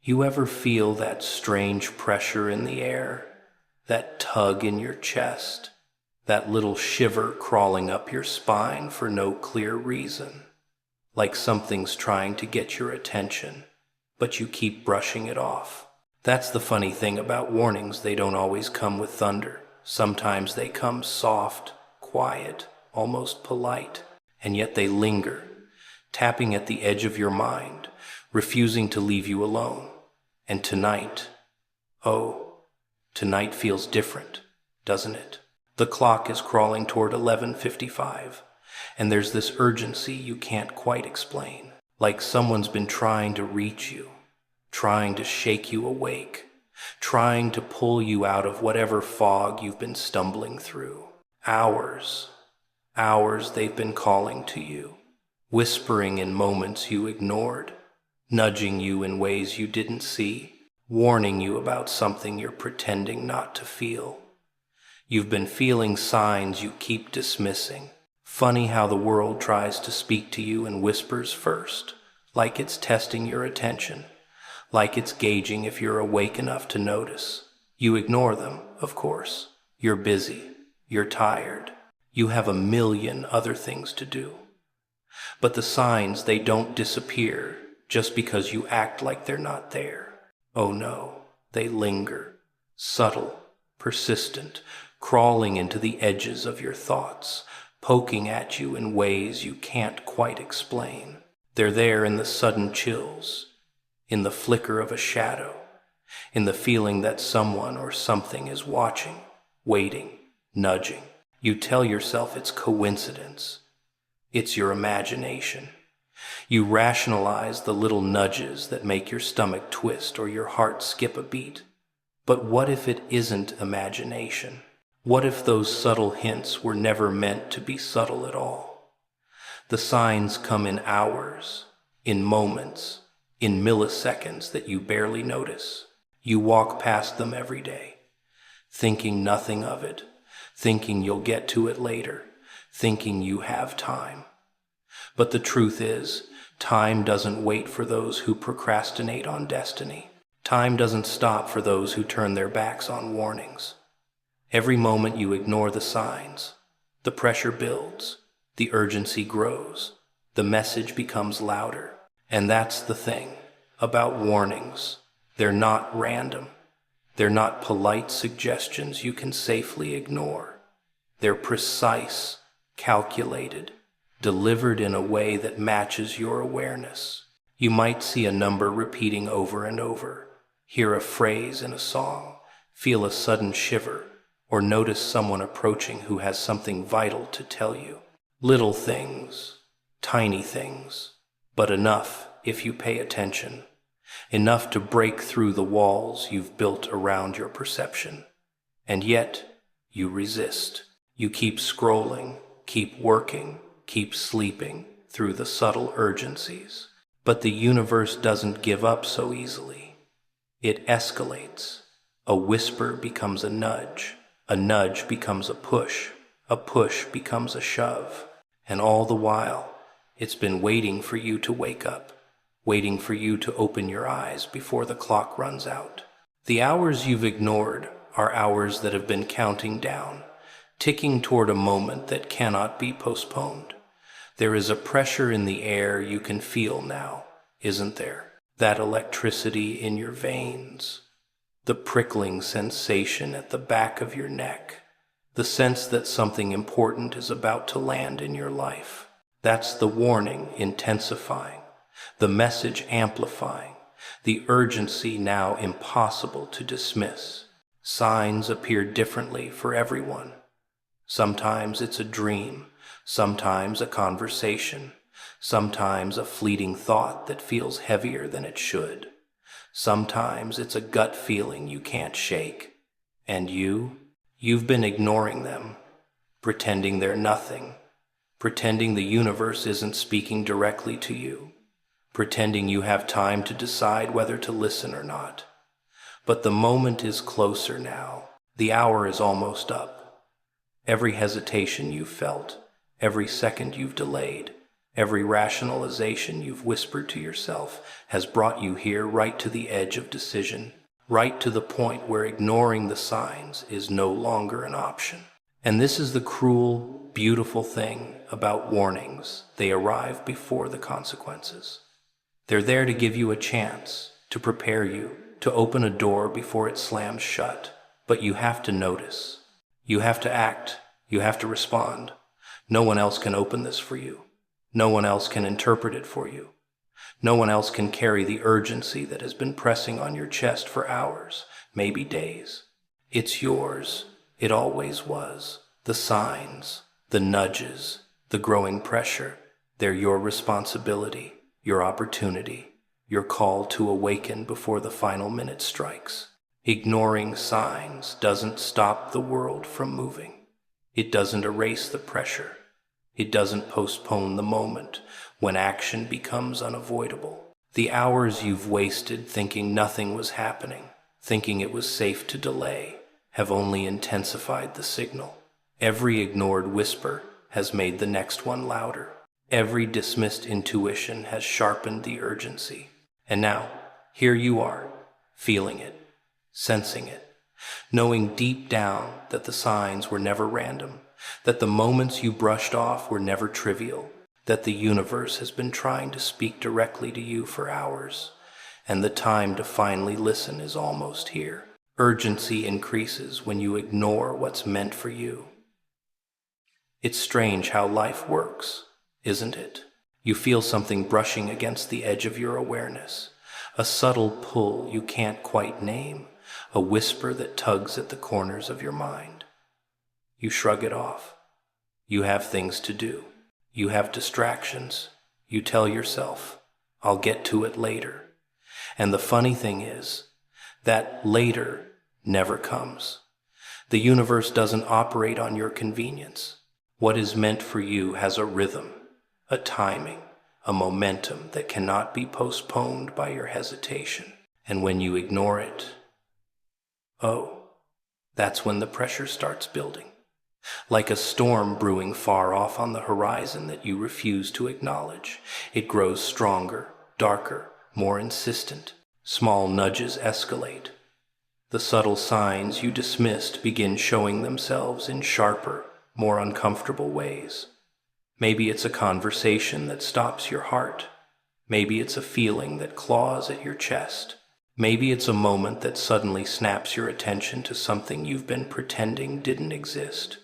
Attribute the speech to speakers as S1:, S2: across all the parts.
S1: You ever feel that strange pressure in the air, that tug in your chest, that little shiver crawling up your spine for no clear reason, like something's trying to get your attention, but you keep brushing it off? That's the funny thing about warnings. They don't always come with thunder. Sometimes they come soft, quiet, almost polite, and yet they linger, tapping at the edge of your mind, refusing to leave you alone. And tonight, oh, tonight feels different, doesn't it? The clock is crawling toward 11:55, and there's this urgency you can't quite explain, like someone's been trying to reach you, trying to shake you awake, trying to pull you out of whatever fog you've been stumbling through. Hours they've been calling to you, whispering in moments you ignored, nudging you in ways you didn't see, warning you about something you're pretending not to feel. You've been feeling signs you keep dismissing. Funny how the world tries to speak to you in whispers first, like it's testing your attention, like it's gauging if you're awake enough to notice. You ignore them, of course. You're busy. You're tired. You have a million other things to do. But the signs, they don't disappear just because you act like they're not there. Oh no, they linger, subtle, persistent, crawling into the edges of your thoughts, poking at you in ways you can't quite explain. They're there in the sudden chills, in the flicker of a shadow, in the feeling that someone or something is watching, waiting, nudging. You tell yourself it's coincidence. It's your imagination. You rationalize the little nudges that make your stomach twist or your heart skip a beat. But what if it isn't imagination? What if those subtle hints were never meant to be subtle at all? The signs come in hours, in moments, in milliseconds that you barely notice. You walk past them every day, thinking nothing of it, thinking you'll get to it later, thinking you have time. But the truth is, time doesn't wait for those who procrastinate on destiny. Time doesn't stop for those who turn their backs on warnings. Every moment you ignore the signs, the pressure builds, the urgency grows, the message becomes louder. And that's the thing about warnings. They're not random. They're not polite suggestions you can safely ignore. They're precise, calculated, delivered in a way that matches your awareness. You might see a number repeating over and over, hear a phrase in a song, feel a sudden shiver, or notice someone approaching who has something vital to tell you. Little things, tiny things, but enough if you pay attention. Enough to break through the walls you've built around your perception. And yet, you resist. You keep scrolling, keep working, keep sleeping through the subtle urgencies. But the universe doesn't give up so easily. It escalates. A whisper becomes a nudge becomes a push becomes a shove. And all the while, it's been waiting for you to wake up, waiting for you to open your eyes before the clock runs out. The hours you've ignored are hours that have been counting down, ticking toward a moment that cannot be postponed. There is a pressure in the air you can feel now, isn't there? That electricity in your veins, the prickling sensation at the back of your neck, the sense that something important is about to land in your life. That's the warning intensifying, the message amplifying, the urgency now impossible to dismiss. Signs appear differently for everyone. Sometimes it's a dream, sometimes a conversation, sometimes a fleeting thought that feels heavier than it should. Sometimes it's a gut feeling you can't shake. And you've been ignoring them, pretending they're nothing, pretending the universe isn't speaking directly to you, pretending you have time to decide whether to listen or not. But the moment is closer now. The hour is almost up. Every hesitation you've felt, every second you've delayed, Every rationalization you've whispered to yourself has brought you here, right to the edge of decision, right to the point where ignoring the signs is no longer an option. And this is the cruel, beautiful thing about warnings. They arrive before the consequences. They're there to give you a chance, to prepare you, to open a door before it slams shut. But you have to notice. You have to act. You have to respond. No one else can open this for you. No one else can interpret it for you. No one else can carry the urgency that has been pressing on your chest for hours, maybe days. It's yours. It always was. The signs, the nudges, the growing pressure, they're your responsibility, your opportunity, your call to awaken before the final minute strikes. Ignoring signs doesn't stop the world from moving. It doesn't erase the pressure. It doesn't postpone the moment when action becomes unavoidable. The hours you've wasted thinking nothing was happening, thinking it was safe to delay, have only intensified the signal. Every ignored whisper has made the next one louder. Every dismissed intuition has sharpened the urgency. And now, here you are, feeling it, sensing it, knowing deep down that the signs were never random, that the moments you brushed off were never trivial, that the universe has been trying to speak directly to you for hours, and the time to finally listen is almost here. Urgency increases when you ignore what's meant for you. It's strange how life works, isn't it? You feel something brushing against the edge of your awareness, a subtle pull you can't quite name, a whisper that tugs at the corners of your mind. You shrug it off. You have things to do. You have distractions. You tell yourself, I'll get to it later. And the funny thing is, that later never comes. The universe doesn't operate on your convenience. What is meant for you has a rhythm, a timing, a momentum that cannot be postponed by your hesitation. And when you ignore it, that's when the pressure starts building. Like a storm brewing far off on the horizon that you refuse to acknowledge. It grows stronger, darker, more insistent. Small nudges escalate. The subtle signs you dismissed begin showing themselves in sharper, more uncomfortable ways. Maybe it's a conversation that stops your heart. Maybe it's a feeling that claws at your chest. Maybe it's a moment that suddenly snaps your attention to something you've been pretending didn't exist.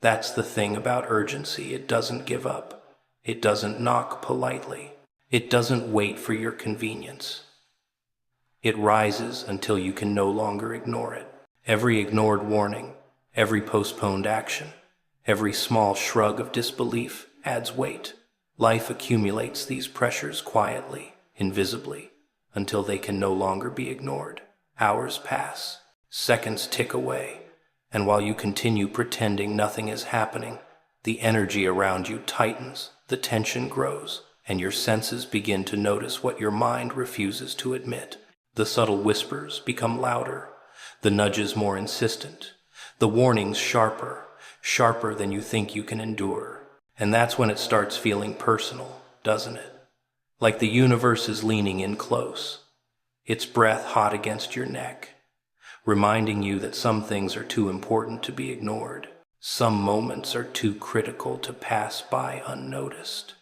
S1: That's the thing about urgency. It doesn't give up. It doesn't knock politely. It doesn't wait for your convenience. It rises until you can no longer ignore it. Every ignored warning, every postponed action, every small shrug of disbelief adds weight. Life accumulates these pressures quietly, invisibly, until they can no longer be ignored. Hours pass, seconds tick away, and while you continue pretending nothing is happening, the energy around you tightens, the tension grows, and your senses begin to notice what your mind refuses to admit. The subtle whispers become louder, the nudges more insistent, the warnings sharper, sharper than you think you can endure. And that's when it starts feeling personal, doesn't it? Like the universe is leaning in close, its breath hot against your neck, reminding you that some things are too important to be ignored. Some moments are too critical to pass by unnoticed.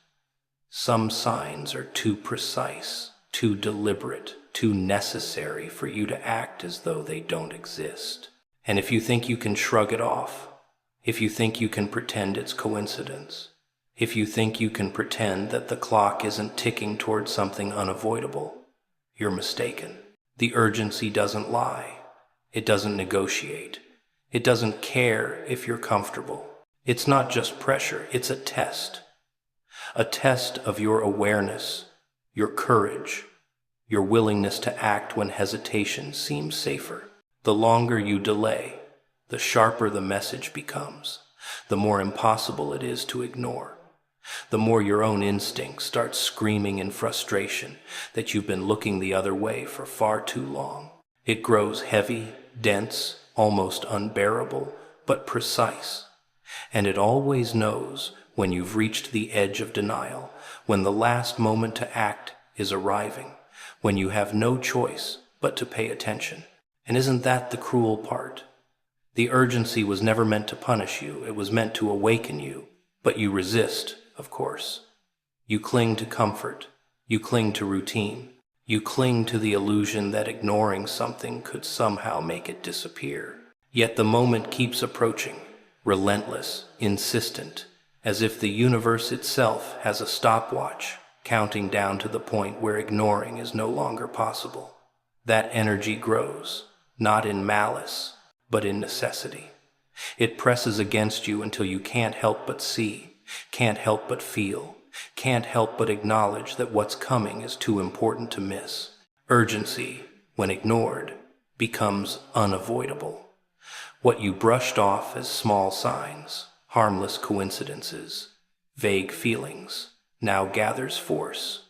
S1: Some signs are too precise, too deliberate, too necessary for you to act as though they don't exist. And if you think you can shrug it off, if you think you can pretend it's coincidence, if you think you can pretend that the clock isn't ticking toward something unavoidable, you're mistaken. The urgency doesn't lie. It doesn't negotiate. It doesn't care if you're comfortable. It's not just pressure, it's a test of your awareness, your courage, your willingness to act when hesitation seems safer. The longer you delay, the sharper the message becomes, the more impossible it is to ignore, the more your own instinct starts screaming in frustration that you've been looking the other way for far too long. It grows heavy, dense, almost unbearable, but precise, and it always knows when you've reached the edge of denial, when the last moment to act is arriving, when you have no choice but to pay attention. And isn't that the cruel part? The urgency was never meant to punish you, it was meant to awaken you. But you resist, of course. You cling to comfort, you cling to routine, you cling to the illusion that ignoring something could somehow make it disappear. Yet the moment keeps approaching, relentless, insistent, as if the universe itself has a stopwatch, counting down to the point where ignoring is no longer possible. That energy grows, not in malice, but in necessity. It presses against you until you can't help but see, can't help but feel, can't help but acknowledge that what's coming is too important to miss. Urgency, when ignored, becomes unavoidable. What you brushed off as small signs, harmless coincidences, vague feelings, now gathers force.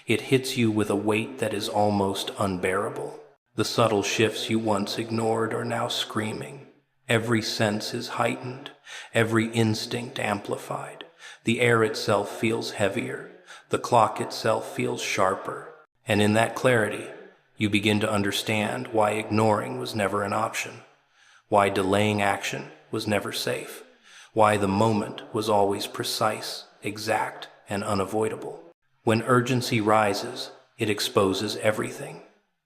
S1: It hits you with a weight that is almost unbearable. The subtle shifts you once ignored are now screaming. Every sense is heightened, every instinct amplified. The air itself feels heavier, the clock itself feels sharper. And in that clarity, you begin to understand why ignoring was never an option, why delaying action was never safe, why the moment was always precise, exact, and unavoidable. When urgency rises, it exposes everything.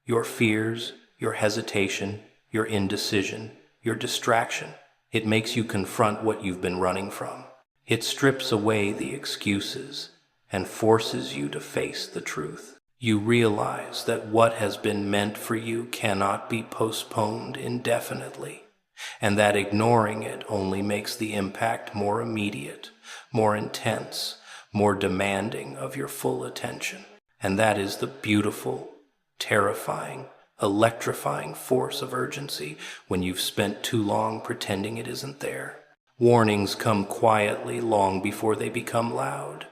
S1: Your fears, your hesitation, your indecision, your distraction. It makes you confront what you've been running from. It strips away the excuses and forces you to face the truth. You realize that what has been meant for you cannot be postponed indefinitely, and that ignoring it only makes the impact more immediate, more intense, more demanding of your full attention. And that is the beautiful, terrifying, electrifying force of urgency when you've spent too long pretending it isn't there. Warnings come quietly long before they become loud.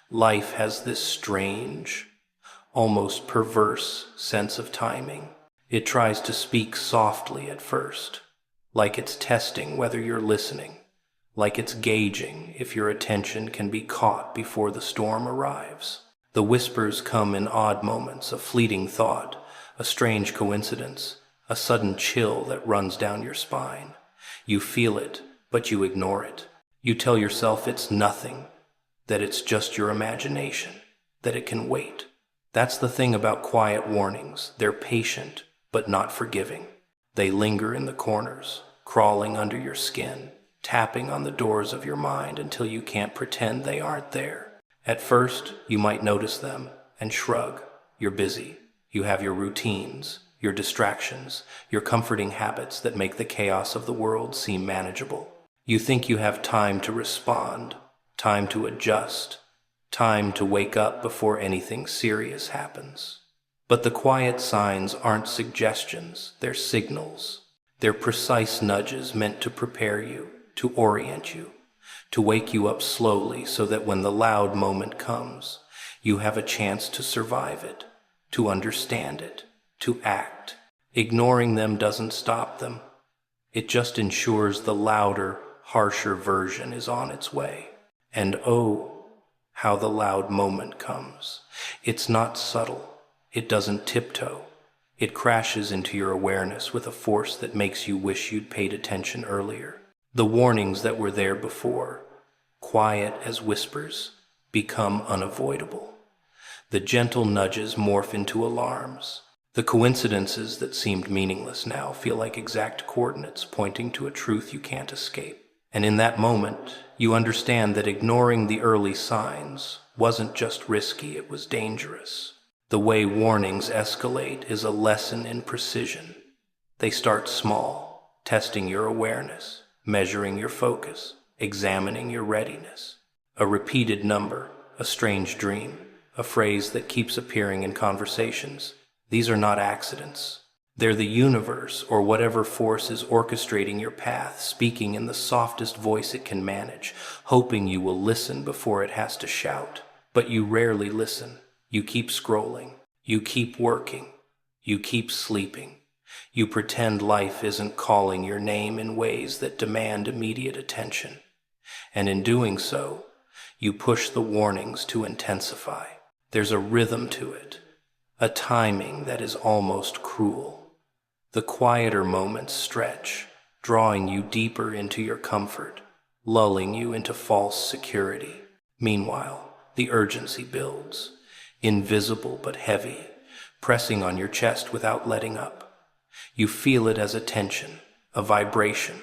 S1: Life has this strange, almost perverse sense of timing. It tries to speak softly at first, like it's testing whether you're listening, like it's gauging if your attention can be caught before the storm arrives. The whispers come in odd moments, a fleeting thought, a strange coincidence, a sudden chill that runs down your spine. You feel it, but you ignore it. You tell yourself it's nothing, that it's just your imagination, that it can wait. That's the thing about quiet warnings. They're patient, but not forgiving. They linger in the corners, crawling under your skin, tapping on the doors of your mind until you can't pretend they aren't there. At first, you might notice them and shrug. You're busy. You have your routines, your distractions, your comforting habits that make the chaos of the world seem manageable. You think you have time to respond, time to adjust, time to wake up before anything serious happens. But the quiet signs aren't suggestions, they're signals. They're precise nudges meant to prepare you, to orient you, to wake you up slowly so that when the loud moment comes, you have a chance to survive it, to understand it, to act. Ignoring them doesn't stop them. It just ensures the louder, harsher version is on its way. And oh, how the loud moment comes. It's not subtle. It doesn't tiptoe. It crashes into your awareness with a force that makes you wish you'd paid attention earlier. The warnings that were there before, quiet as whispers, become unavoidable. The gentle nudges morph into alarms. The coincidences that seemed meaningless now feel like exact coordinates pointing to a truth you can't escape. And in that moment, you understand that ignoring the early signs wasn't just risky, it was dangerous. The way warnings escalate is a lesson in precision. They start small, testing your awareness, measuring your focus, examining your readiness. A repeated number, a strange dream, a phrase that keeps appearing in conversations. These are not accidents. They're the universe or whatever force is orchestrating your path, speaking in the softest voice it can manage, hoping you will listen before it has to shout. But you rarely listen. You keep scrolling. You keep working. You keep sleeping. You pretend life isn't calling your name in ways that demand immediate attention. And in doing so, you push the warnings to intensify. There's a rhythm to it, a timing that is almost cruel. The quieter moments stretch, drawing you deeper into your comfort, lulling you into false security. Meanwhile, the urgency builds, invisible but heavy, pressing on your chest without letting up. You feel it as a tension, a vibration,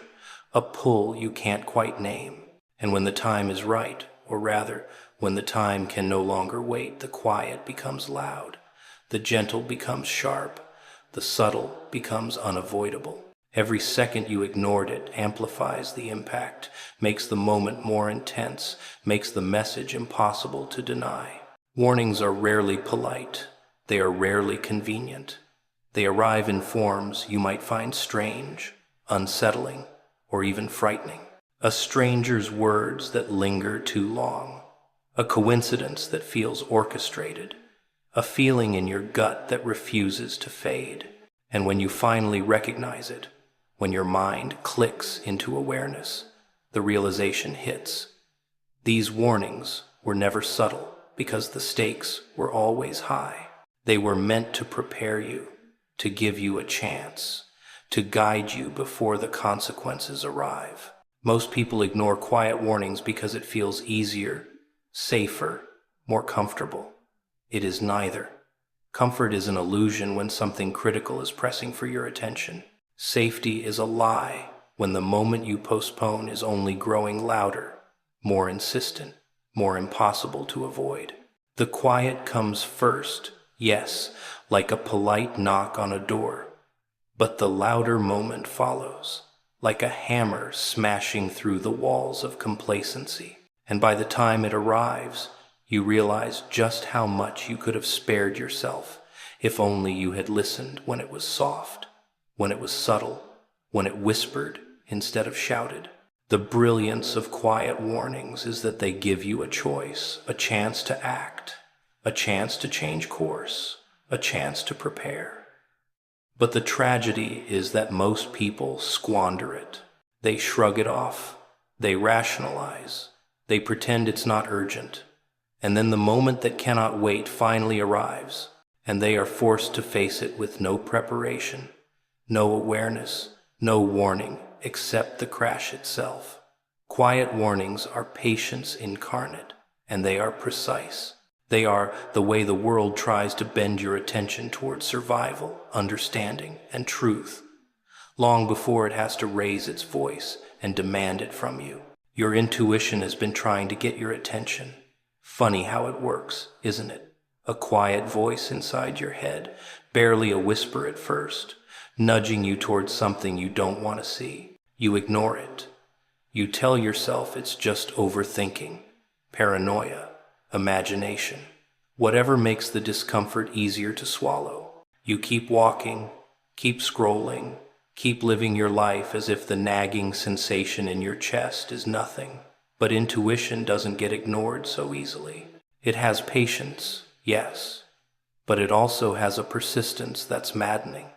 S1: a pull you can't quite name. And when the time is right, or rather, when the time can no longer wait, the quiet becomes loud, the gentle becomes sharp, the subtle becomes unavoidable. Every second you ignored it amplifies the impact, makes the moment more intense, makes the message impossible to deny. Warnings are rarely polite. They are rarely convenient. They arrive in forms you might find strange, unsettling, or even frightening. A stranger's words that linger too long. A coincidence that feels orchestrated. A feeling in your gut that refuses to fade. And when you finally recognize it, when your mind clicks into awareness, the realization hits. These warnings were never subtle because the stakes were always high. They were meant to prepare you, to give you a chance, to guide you before the consequences arrive. Most people ignore quiet warnings because it feels easier, safer, more comfortable. It is neither. Comfort is an illusion when something critical is pressing for your attention. Safety is a lie when the moment you postpone is only growing louder, more insistent, more impossible to avoid. The quiet comes first, yes, like a polite knock on a door, but the louder moment follows, like a hammer smashing through the walls of complacency. And by the time it arrives, you realize just how much you could have spared yourself if only you had listened when it was soft, when it was subtle, when it whispered instead of shouted. The brilliance of quiet warnings is that they give you a choice, a chance to act, a chance to change course, a chance to prepare. But the tragedy is that most people squander it. They shrug it off, they rationalize, they pretend it's not urgent. And then the moment that cannot wait finally arrives, and they are forced to face it with no preparation, no awareness, no warning except the crash itself. Quiet warnings are patience incarnate, and they are precise. They are the way the world tries to bend your attention towards survival, understanding, and truth, long before it has to raise its voice and demand it from you. Your intuition has been trying to get your attention. Funny how it works, isn't it? A quiet voice inside your head, barely a whisper at first, nudging you towards something you don't want to see. You ignore it. You tell yourself it's just overthinking, paranoia, imagination, whatever makes the discomfort easier to swallow. You keep walking, keep scrolling, keep living your life as if the nagging sensation in your chest is nothing. But intuition doesn't get ignored so easily. It has patience, yes, but it also has a persistence that's maddening.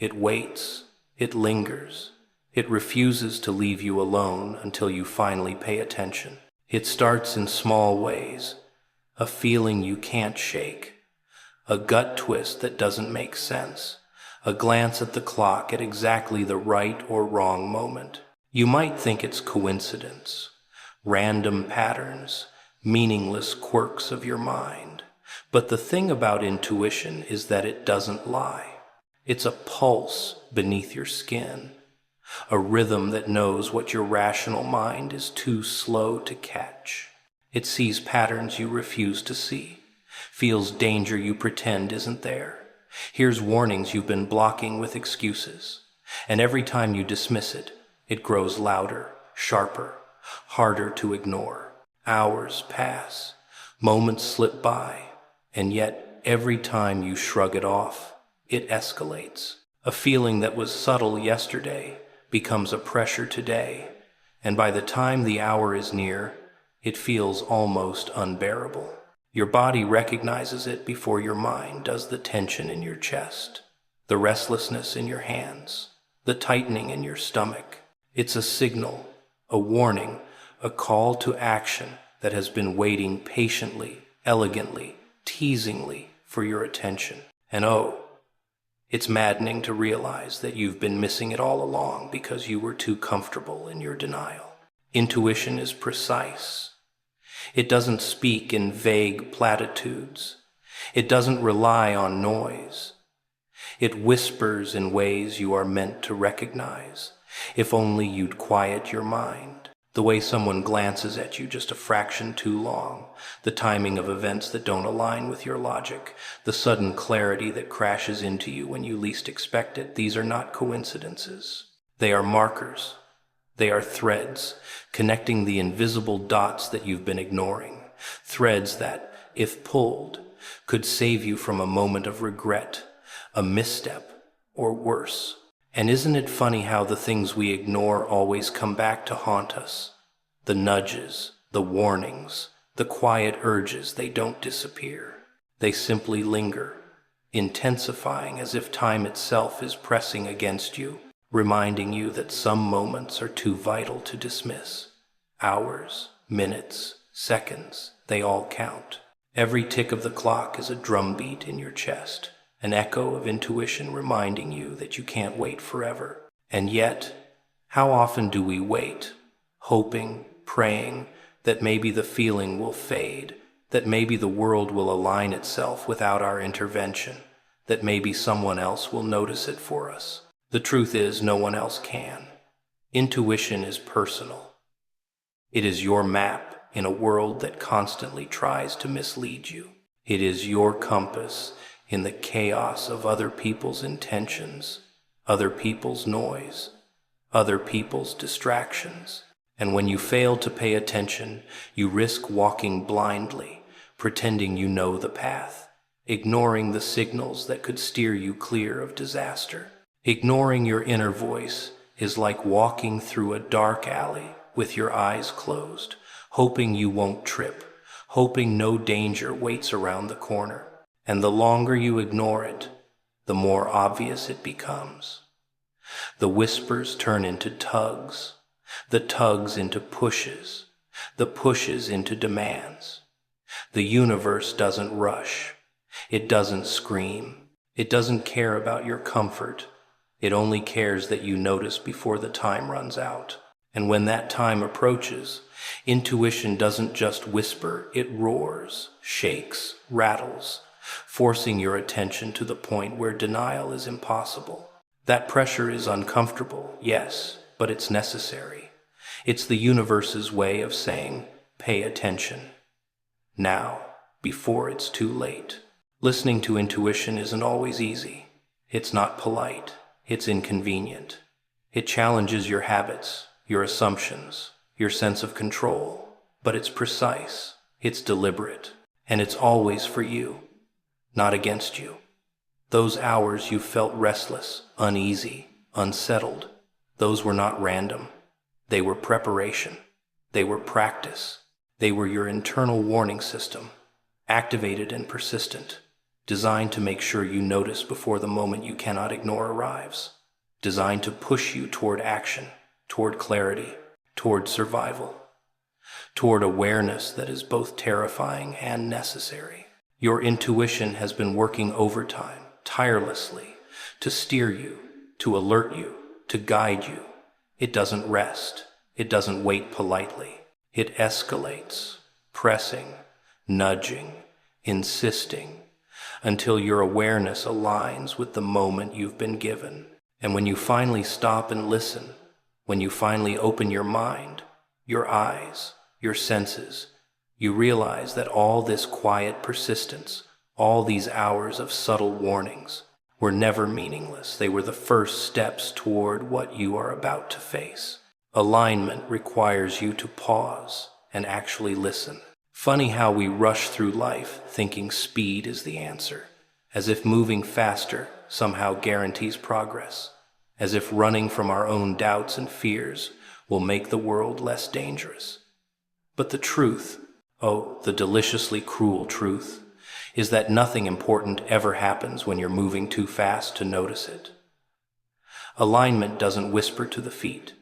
S1: It waits, it lingers, it refuses to leave you alone until you finally pay attention. It starts in small ways, a feeling you can't shake, a gut twist that doesn't make sense, a glance at the clock at exactly the right or wrong moment. You might think it's coincidence, random patterns, meaningless quirks of your mind. But the thing about intuition is that it doesn't lie. It's a pulse beneath your skin, a rhythm that knows what your rational mind is too slow to catch. It sees patterns you refuse to see, feels danger you pretend isn't there, hears warnings you've been blocking with excuses. And every time you dismiss it, it grows louder, sharper, harder to ignore. Hours pass, moments slip by, and yet every time you shrug it off, it escalates. A feeling that was subtle yesterday becomes a pressure today, and by the time the hour is near, it feels almost unbearable. Your body recognizes it before your mind does. The tension in your chest, the restlessness in your hands, the tightening in your stomach. It's a signal, a warning, a call to action that has been waiting patiently, elegantly, teasingly for your attention. And oh, it's maddening to realize that you've been missing it all along because you were too comfortable in your denial. Intuition is precise. It doesn't speak in vague platitudes. It doesn't rely on noise. It whispers in ways you are meant to recognize, if only you'd quiet your mind. The way someone glances at you just a fraction too long, the timing of events that don't align with your logic, the sudden clarity that crashes into you when you least expect it. These are not coincidences. They are markers. They are threads connecting the invisible dots that you've been ignoring. Threads that, if pulled, could save you from a moment of regret, a misstep, or worse. And isn't it funny how the things we ignore always come back to haunt us? The nudges, the warnings, the quiet urges, they don't disappear. They simply linger, intensifying as if time itself is pressing against you, reminding you that some moments are too vital to dismiss. Hours, minutes, seconds, they all count. Every tick of the clock is a drumbeat in your chest, an echo of intuition reminding you that you can't wait forever. And yet, how often do we wait, hoping, praying that maybe the feeling will fade, that maybe the world will align itself without our intervention, that maybe someone else will notice it for us? The truth is, no one else can. Intuition is personal. It is your map in a world that constantly tries to mislead you. It is your compass in the chaos of other people's intentions, other people's noise, other people's distractions. And when you fail to pay attention, you risk walking blindly, pretending you know the path, ignoring the signals that could steer you clear of disaster. Ignoring your inner voice is like walking through a dark alley with your eyes closed, hoping you won't trip, hoping no danger waits around the corner. And the longer you ignore it, the more obvious it becomes. The whispers turn into tugs, the tugs into pushes, the pushes into demands. The universe doesn't rush. It doesn't scream. It doesn't care about your comfort. It only cares that you notice before the time runs out. And when that time approaches, intuition doesn't just whisper, it roars, shakes, rattles, forcing your attention to the point where denial is impossible. That pressure is uncomfortable, yes, but it's necessary. It's the universe's way of saying, pay attention. Now, before it's too late. Listening to intuition isn't always easy. It's not polite. It's inconvenient. It challenges your habits, your assumptions, your sense of control. But it's precise, it's deliberate, and it's always for you. Not against you. Those hours you felt restless, uneasy, unsettled, those were not random. They were preparation. They were practice. They were your internal warning system, activated and persistent, designed to make sure you notice before the moment you cannot ignore arrives, designed to push you toward action, toward clarity, toward survival, toward awareness that is both terrifying and necessary. Your intuition has been working overtime, tirelessly, to steer you, to alert you, to guide you. It doesn't rest. It doesn't wait politely. It escalates, pressing, nudging, insisting, until your awareness aligns with the moment you've been given. And when you finally stop and listen, when you finally open your mind, your eyes, your senses, you realize that all this quiet persistence, all these hours of subtle warnings, were never meaningless. They were the first steps toward what you are about to face. Alignment requires you to pause and actually listen. Funny how we rush through life thinking speed is the answer, as if moving faster somehow guarantees progress, as if running from our own doubts and fears will make the world less dangerous. But the truth, oh, the deliciously cruel truth, is that nothing important ever happens when you're moving too fast to notice it. Alignment doesn't whisper to the feet.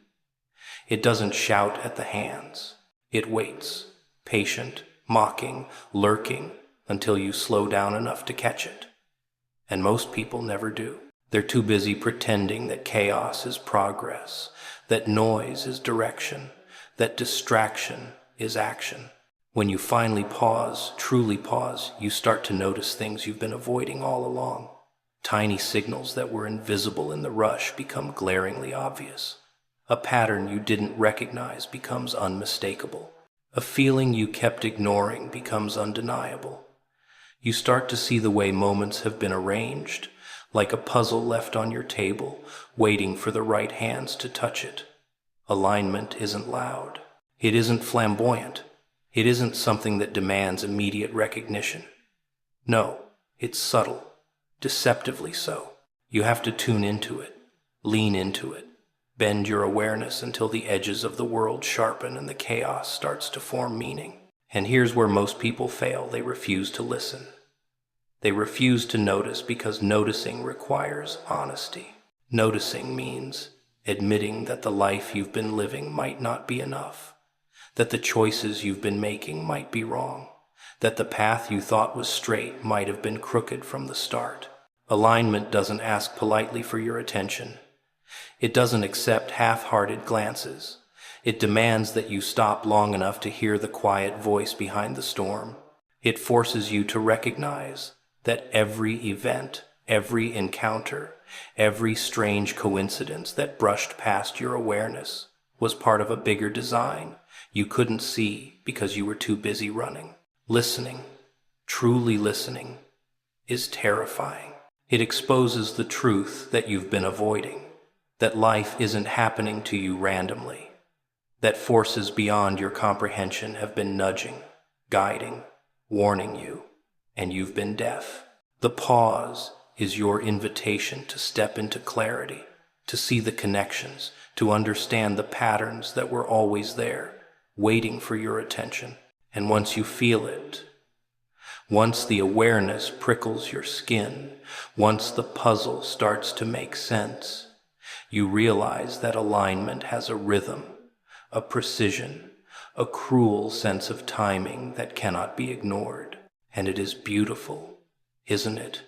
S1: It doesn't shout at the hands. It waits, patient, mocking, lurking, until you slow down enough to catch it. And most people never do. They're too busy pretending that chaos is progress, that noise is direction, that distraction is action. When you finally pause, truly pause, you start to notice things you've been avoiding all along. Tiny signals that were invisible in the rush become glaringly obvious. A pattern you didn't recognize becomes unmistakable. A feeling you kept ignoring becomes undeniable. You start to see the way moments have been arranged, like a puzzle left on your table, waiting for the right hands to touch it. Alignment isn't loud. It isn't flamboyant. It isn't something that demands immediate recognition. No, it's subtle, deceptively so. You have to tune into it, lean into it, bend your awareness until the edges of the world sharpen and the chaos starts to form meaning. And here's where most people fail. They refuse to listen. They refuse to notice because noticing requires honesty. Noticing means admitting that the life you've been living might not be enough, that the choices you've been making might be wrong, that the path you thought was straight might have been crooked from the start. Alignment doesn't ask politely for your attention. It doesn't accept half-hearted glances. It demands that you stop long enough to hear the quiet voice behind the storm. It forces you to recognize that every event, every encounter, every strange coincidence that brushed past your awareness was part of a bigger design you couldn't see because you were too busy running. Listening, truly listening, is terrifying. It exposes the truth that you've been avoiding, that life isn't happening to you randomly, that forces beyond your comprehension have been nudging, guiding, warning you, and you've been deaf. The pause is your invitation to step into clarity, to see the connections, to understand the patterns that were always there, waiting for your attention. And once you feel it, once the awareness prickles your skin, once the puzzle starts to make sense, you realize that alignment has a rhythm, a precision, a cruel sense of timing that cannot be ignored. And it is beautiful, isn't it?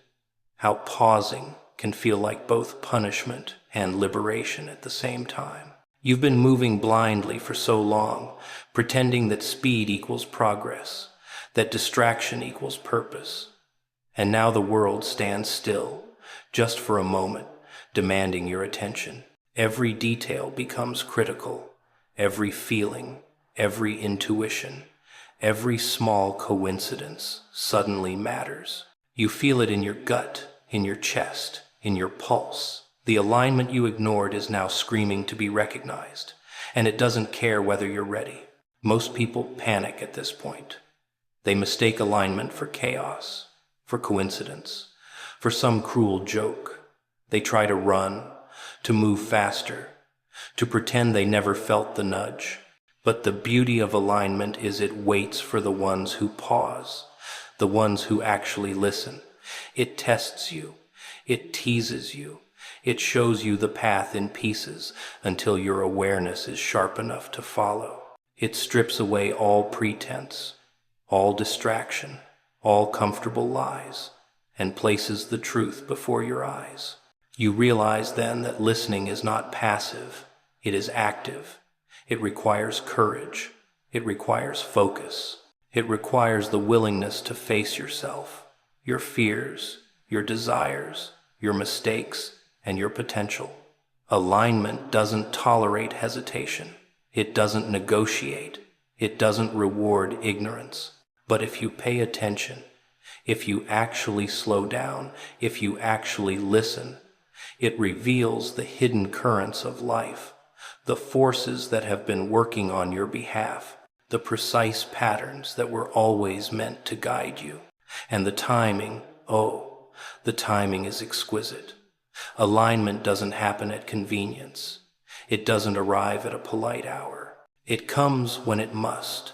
S1: How pausing can feel like both punishment and liberation at the same time. You've been moving blindly for so long, pretending that speed equals progress, that distraction equals purpose. And now the world stands still, just for a moment, demanding your attention. Every detail becomes critical, every feeling, every intuition, every small coincidence suddenly matters. You feel it in your gut, in your chest, in your pulse. The alignment you ignored is now screaming to be recognized, and it doesn't care whether you're ready. Most people panic at this point. They mistake alignment for chaos, for coincidence, for some cruel joke. They try to run, to move faster, to pretend they never felt the nudge. But the beauty of alignment is it waits for the ones who pause, the ones who actually listen. It tests you. It teases you. It shows you the path in pieces until your awareness is sharp enough to follow. It strips away all pretense, all distraction, all comfortable lies, and places the truth before your eyes. You realize then that listening is not passive, it is active. It requires courage. It requires focus. It requires the willingness to face yourself, your fears, your desires, your mistakes, and your potential. Alignment doesn't tolerate hesitation. It doesn't negotiate. It doesn't reward ignorance. But if you pay attention, if you actually slow down, if you actually listen, it reveals the hidden currents of life, the forces that have been working on your behalf, the precise patterns that were always meant to guide you. And the timing, oh, the timing is exquisite. Alignment doesn't happen at convenience. It doesn't arrive at a polite hour. It comes when it must,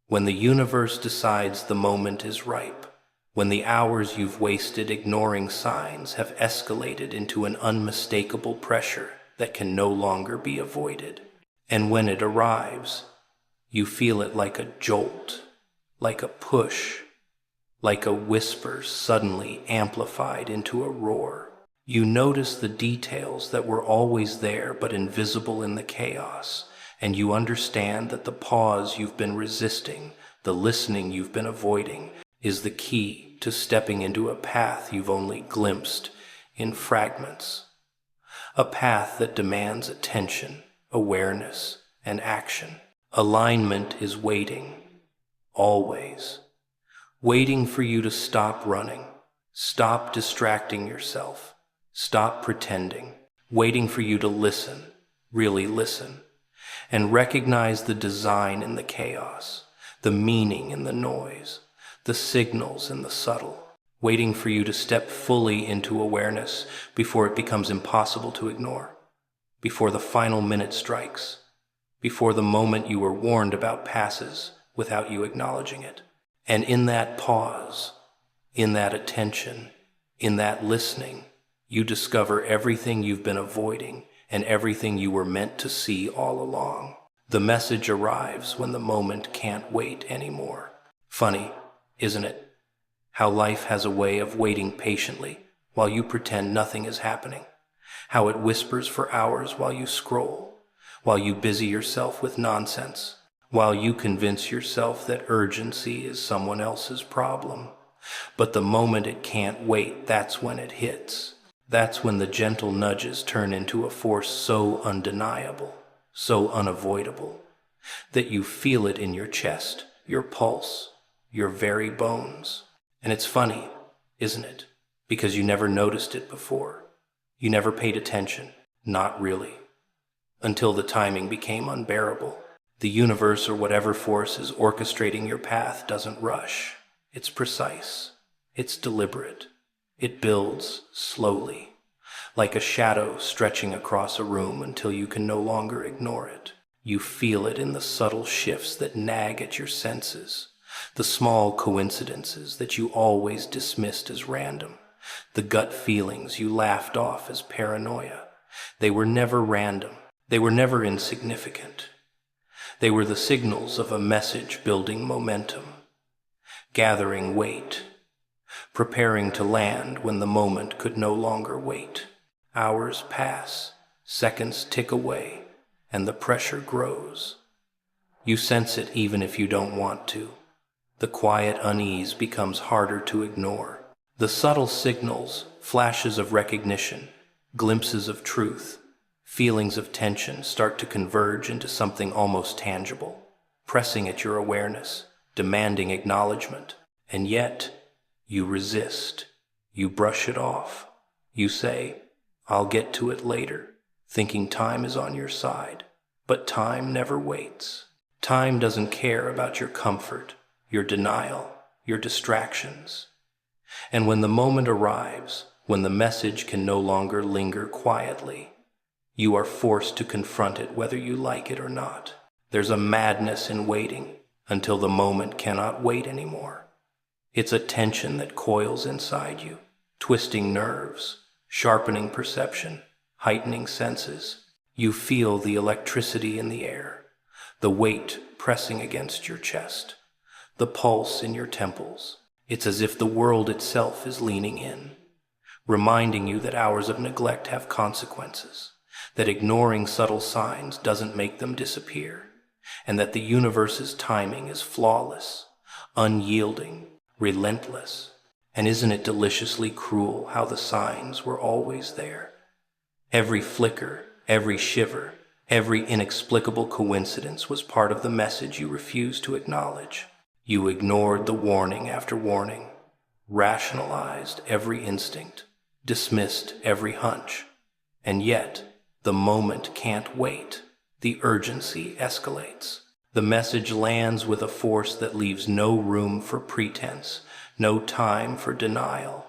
S1: when the universe decides the moment is ripe, when the hours you've wasted ignoring signs have escalated into an unmistakable pressure that can no longer be avoided. And when it arrives, You feel it like a jolt, like a push, like a whisper suddenly amplified into a roar. You notice the details that were always there but invisible in the chaos, and you understand that the pause you've been resisting, the listening you've been avoiding, is the key to stepping into a path you've only glimpsed in fragments. A path that demands attention, awareness, and action. Alignment is waiting, always. Waiting for you to stop running, stop distracting yourself, stop pretending, waiting for you to listen, really listen, and recognize the design in the chaos, the meaning in the noise, the signals in the subtle, waiting for you to step fully into awareness before it becomes impossible to ignore, before the final minute strikes, before the moment you were warned about passes without you acknowledging it. And in that pause, in that attention, in that listening, you discover everything you've been avoiding and everything you were meant to see all along. The message arrives when the moment can't wait anymore. Funny, isn't it? How life has a way of waiting patiently while you pretend nothing is happening. How it whispers for hours while you scroll, while you busy yourself with nonsense, while you convince yourself that urgency is someone else's problem. But the moment it can't wait, that's when it hits. That's when the gentle nudges turn into a force so undeniable, so unavoidable, that you feel it in your chest, your pulse, your very bones. And it's funny, isn't it? Because you never noticed it before. You never paid attention, not really. Until the timing became unbearable. The universe or whatever force is orchestrating your path doesn't rush. It's precise. It's deliberate. It builds slowly, like a shadow stretching across a room until you can no longer ignore it. You feel it in the subtle shifts that nag at your senses, the small coincidences that you always dismissed as random, the gut feelings you laughed off as paranoia. They were never random. They were never insignificant. They were the signals of a message building momentum, gathering weight, preparing to land when the moment could no longer wait. Hours pass, seconds tick away, and the pressure grows. You sense it even if you don't want to. The quiet unease becomes harder to ignore. The subtle signals, flashes of recognition, glimpses of truth, feelings of tension start to converge into something almost tangible, pressing at your awareness, demanding acknowledgement. And yet, you resist. You brush it off. You say, "I'll get to it later," thinking time is on your side. But time never waits. Time doesn't care about your comfort, your denial, your distractions. And when the moment arrives, when the message can no longer linger quietly, you are forced to confront it whether you like it or not. There's a madness in waiting until the moment cannot wait anymore. It's a tension that coils inside you, twisting nerves, sharpening perception, heightening senses. You feel the electricity in the air, the weight pressing against your chest, the pulse in your temples. It's as if the world itself is leaning in, reminding you that hours of neglect have consequences, that ignoring subtle signs doesn't make them disappear, and that the universe's timing is flawless, unyielding, relentless. And isn't it deliciously cruel how the signs were always there? Every flicker, every shiver, every inexplicable coincidence was part of the message you refused to acknowledge. You ignored the warning after warning, rationalized every instinct, dismissed every hunch. And yet, the moment can't wait. The urgency escalates. The message lands with a force that leaves no room for pretense, no time for denial.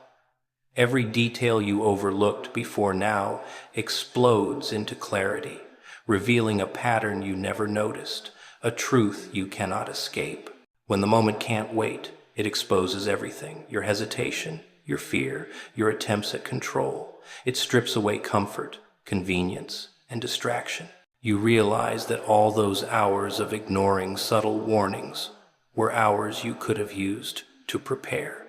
S1: Every detail you overlooked before now explodes into clarity, revealing a pattern you never noticed, a truth you cannot escape. When the moment can't wait, it exposes everything, your hesitation, your fear, your attempts at control. It strips away comfort, convenience, and distraction. You realize that all those hours of ignoring subtle warnings were hours you could have used to prepare,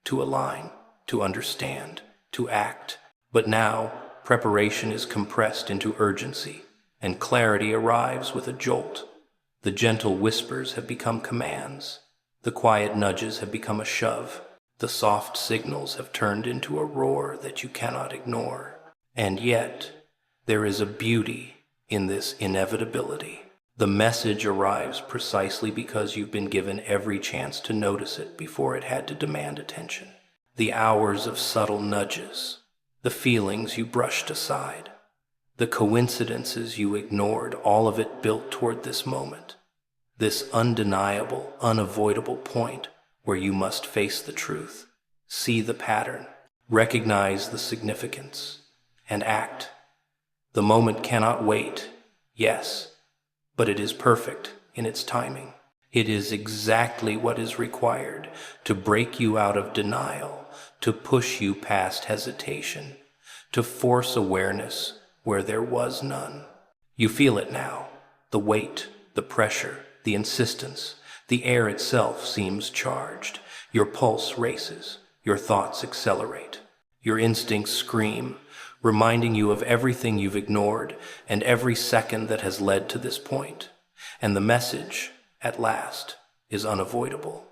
S1: to align, to understand, to act. But now, preparation is compressed into urgency, and clarity arrives with a jolt. The gentle whispers have become commands. The quiet nudges have become a shove. The soft signals have turned into a roar that you cannot ignore. And yet, there is a beauty in this inevitability. The message arrives precisely because you've been given every chance to notice it before it had to demand attention. The hours of subtle nudges, the feelings you brushed aside, the coincidences you ignored, all of it built toward this moment, this undeniable, unavoidable point where you must face the truth, see the pattern, recognize the significance, and act. The moment cannot wait, yes, but it is perfect in its timing. It is exactly what is required to break you out of denial, to push you past hesitation, to force awareness where there was none. You feel it now, the weight, the pressure, the insistence. The air itself seems charged. Your pulse races, your thoughts accelerate, your instincts scream, reminding you of everything you've ignored and every second that has led to this point. And the message, at last, is unavoidable.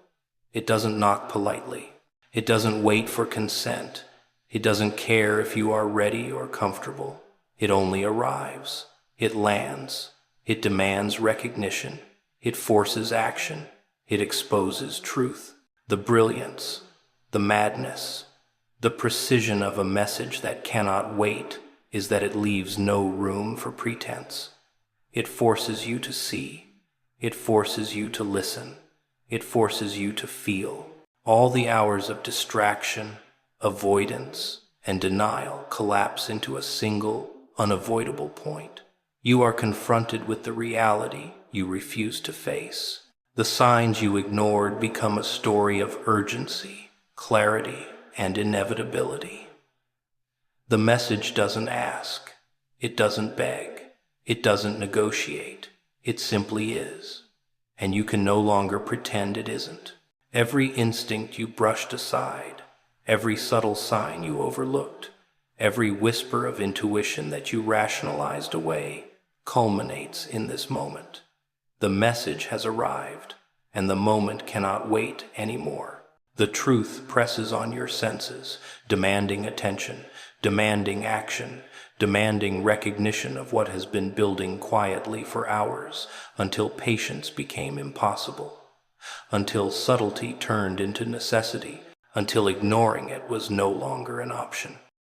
S1: It doesn't knock politely. It doesn't wait for consent. It doesn't care if you are ready or comfortable. It only arrives. It lands. It demands recognition. It forces action. It exposes truth. The brilliance, the madness, the precision of a message that cannot wait is that it leaves no room for pretense. It forces you to see. It forces you to listen. It forces you to feel. All the hours of distraction, avoidance, and denial collapse into a single, unavoidable point. You are confronted with the reality you refuse to face. The signs you ignored become a story of urgency, clarity, and inevitability. The message doesn't ask. It doesn't beg. It doesn't negotiate. It simply is. And you can no longer pretend it isn't. Every instinct you brushed aside, every subtle sign you overlooked, every whisper of intuition that you rationalized away culminates in this moment. The message has arrived, and the moment cannot wait anymore. The truth presses on your senses, demanding attention, demanding action, demanding recognition of what has been building quietly for hours until patience became impossible, until subtlety turned into necessity, until ignoring it was no longer an option.